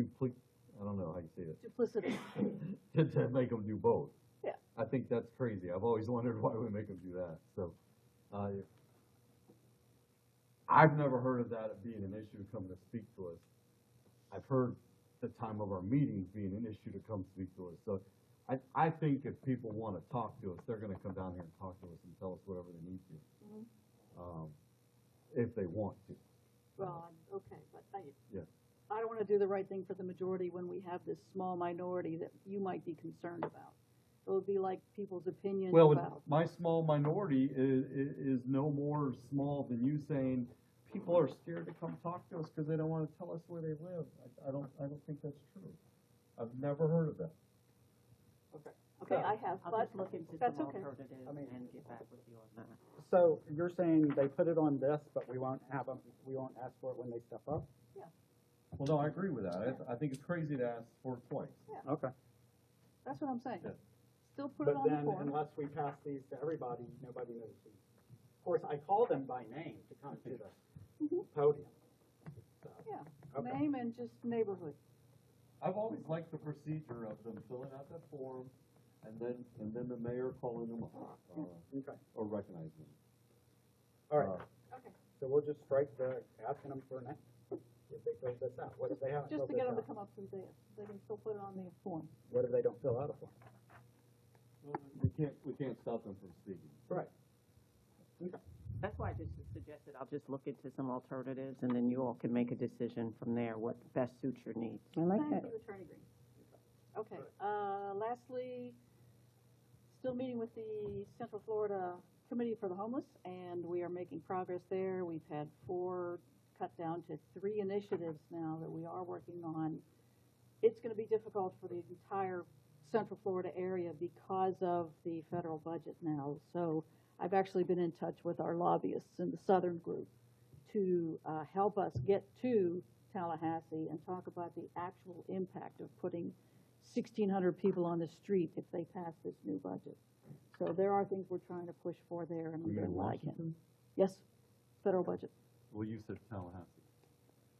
I don't know how you say it. Duplicity. To make them do both. Yeah. I think that's crazy. I've always wondered why we make them do that. So, I've never heard of that being an issue to come to speak to us. I've heard the time of our meetings being an issue to come speak to us. So, I think if people want to talk to us, they're going to come down here and talk to us and tell us whatever they need to, if they want to. Well, okay, but Yeah. I don't want to do the right thing for the majority when we have this small minority that you might be concerned about. It would be like people's opinions Well, about. my small minority is no more small than you saying people are scared to come talk to us because they don't want to tell us where they live. I don't think that's true. I've never heard of that. Okay, I have, I'll but just look into that's some okay. alternatives I mean- and get back with you on that. So you're saying they put it on this, but we won't have them, we won't ask for it when they step up? Well, no, I agree with that. I think it's crazy to ask for it twice. Okay. That's what I'm saying. Yeah. Still put it But on the then, form. unless we pass these to everybody, nobody knows who. Of course, I call them by name to come to the podium. So, Yeah, okay. name and just neighborhood. I've always liked the procedure of them filling out that form and then the mayor calling them up, Okay. or recognizing them. All right. Okay. So we'll just strike the asking them for a name. If they fill this out. What if they haven't Just filled to this get them to out? come up through there. They can still put it on the form. What if they don't fill out a form? We can't stop them from speaking. Right. Okay. That's why I just suggested I'll just look into some alternatives, and then you all can make a decision from there what best suits your needs. I like Thank that. you, Attorney Green. Okay, lastly, still meeting with the Central Florida Committee for the Homeless, and we are making progress there. We've had 4 cut down to 3 initiatives now that we are working on. It's going to be difficult for the entire Central Florida area because of the federal budget now. So I've actually been in touch with our lobbyists in the Southern group to help us get to Tallahassee and talk about the actual impact of putting 1,600 people on the street if they pass this new budget. So there are things we're trying to push for there, and I'm You going mean to like it. Washington? Yes, federal budget. Well, you said Tallahassee.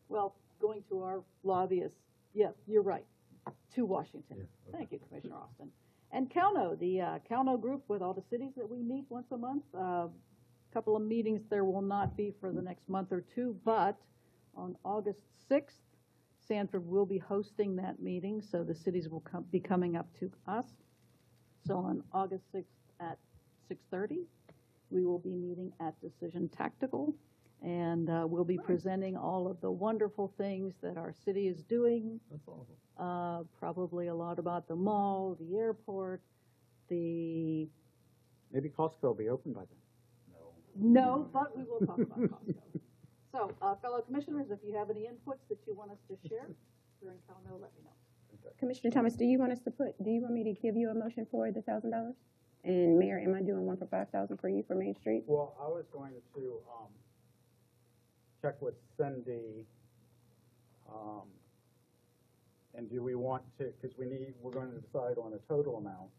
Well, going to our lobbyists, yeah, you're right, to Washington. Yeah, okay. Thank you, Commissioner Austin. And CalNO, the CalNO group with all the cities that we meet once a month. Couple of meetings there will not be for the next month or 2, but on August 6th, Sanford will be hosting that meeting, so the cities will be coming up to us. So on August 6th at 6:30, we will be meeting at Decision Tactical, and we'll be presenting all of the wonderful things that our city is doing. That's awesome. Probably a lot about the mall, the airport, the, Maybe Costco will be open by then. no, but we will talk about Costco. So, fellow commissioners, if you have any inputs that you want us to share during CalNO, let me know. Commissioner Thomas, do you want me to give you a motion for the $1,000? And Mayor, am I doing one for $5,000 for you for Main Street? Well, I was going to check with Cindy, and do we want to, because we're going to decide on a total amount.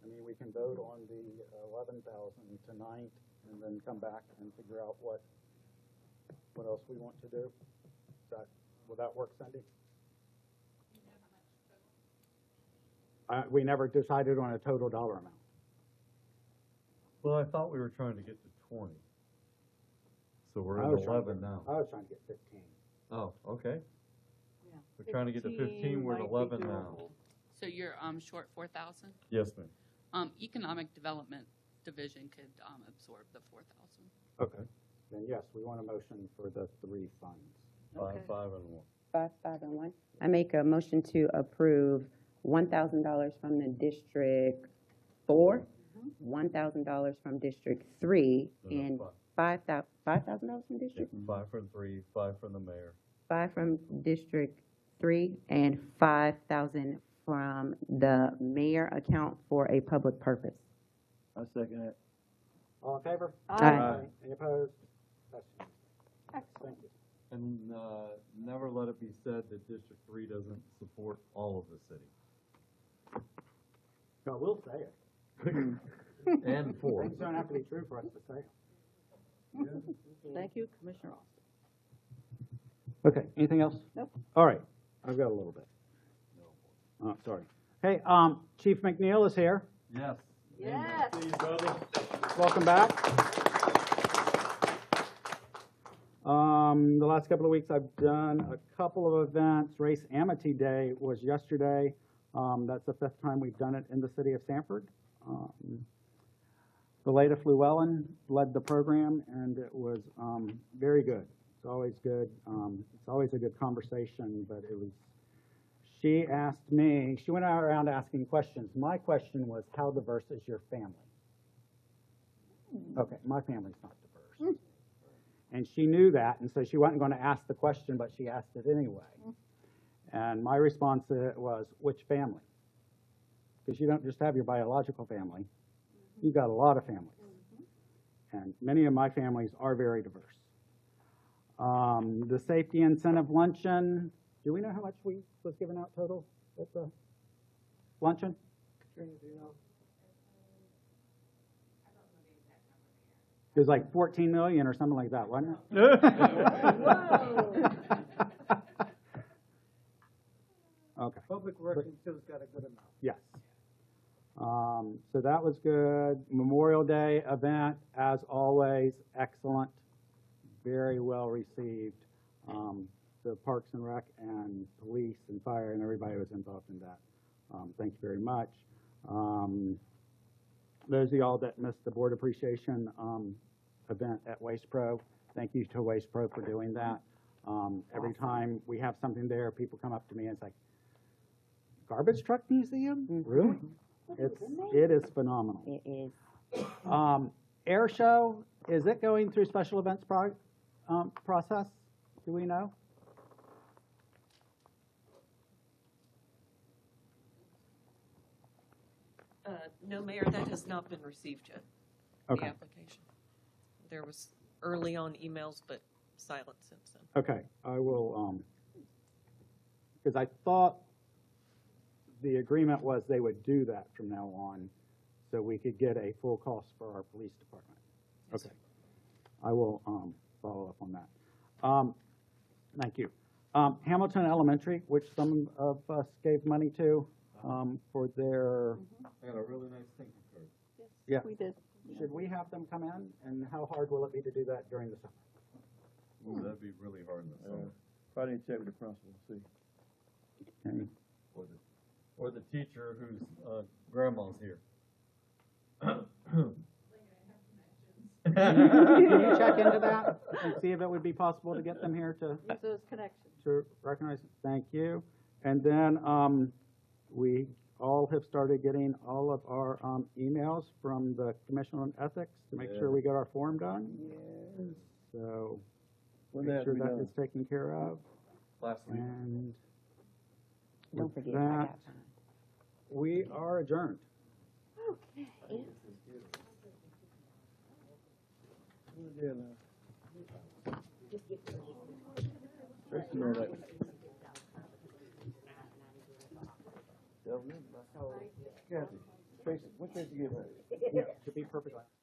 I mean, we can vote on the 11,000 tonight and then come back and figure out what else we want to do. Will that work, Cindy? We never decided on a total dollar amount. Well, I thought we were trying to get to 20. So we're I at was trying to 11 get- now. I was trying to get 15. Oh, okay. Yeah. We're trying to get to 15, we're at might be 11 now. doable. So you're short 4,000? Yes, ma'am. Economic Development Division could absorb the 4,000. Okay. Then yes, we want a motion for the 3 funds. 5, Okay. 5, and 1. 5, 5, and 1. I make a motion to approve $1,000 from the District 4, $1,000 from District 3, No, and five. $5,000 from District 5 from 3, 5 from the mayor. 5 from District 3, and 5,000 from the mayor account for a public purpose. I second it. All in favor? Aye. Any opposed? That's Excellent. Thank you. And never let it be said that District 3 doesn't support all of the city. No, we'll say it. And 4. Things don't have to be true for us to say it. Thank you, Commissioner Austin. Okay, anything else? Nope. All right. I've got a little bit. Oh, sorry. Hey, Chief McNeil is here. Yes. Yes. Welcome back. The last couple of weeks, I've done a couple of events. Race Amity Day was yesterday. That's the 5th time we've done it in the city of Sanford. Beleda Llewellyn led the program, and it was very good. It's always good. It's always a good conversation, but it was. She asked me. She went around asking questions. My question was, how diverse is your family? Okay, my family's not diverse. And she knew that, and so she wasn't going to ask the question, but she asked it anyway. And my response to it was, which family? Because you don't just have your biological family. You've got a lot of families. And many of my families are very diverse. The safety incentive luncheon, do we know how much was given out total at the luncheon? It was like 14 million or something like that, wasn't it? Whoa. Okay. Public Works still's got a good amount. Yes. So that was good. Memorial Day event, as always, excellent. Very well received. The Parks and Rec and police and fire and everybody was involved in that. Thank you very much. Those of y'all that missed the board appreciation event at Waste Pro, thank you to Waste Pro for doing that. Every time we have something there, people come up to me and it's like, garbage truck museum? Really? It is phenomenal. It is. Air show, is it going through special events process? Do we know? No, Mayor, that has not been received yet, the Okay. application. There was early on emails, but silent since then. Okay, I will, because I thought the agreement was they would do that from now on, so we could get a full cost for our police department. Yes, Okay, I will follow up on that. Thank you. Hamilton Elementary, which some of us gave money to for their, I got a really nice thank you card. Yeah. We did. should we have them come in, and how hard will it be to do that during the summer? Ooh, that'd be really hard in the summer. Probably check with the principal, see. Okay. Or the teacher whose grandma's here. Can you check into that and see if it would be possible to get them here to Use those connections. recognize? Thank you. And then we all have started getting all of our emails from the Commission on Ethics to make sure we get our form done. So When make that sure be that done? is taken care of. Last week. And Don't with forget, I that, got time. we are adjourned. Okay. Yeah, now. Tracy know that. Kathy, Tracy, what Tracy give her? To be perfectly honest.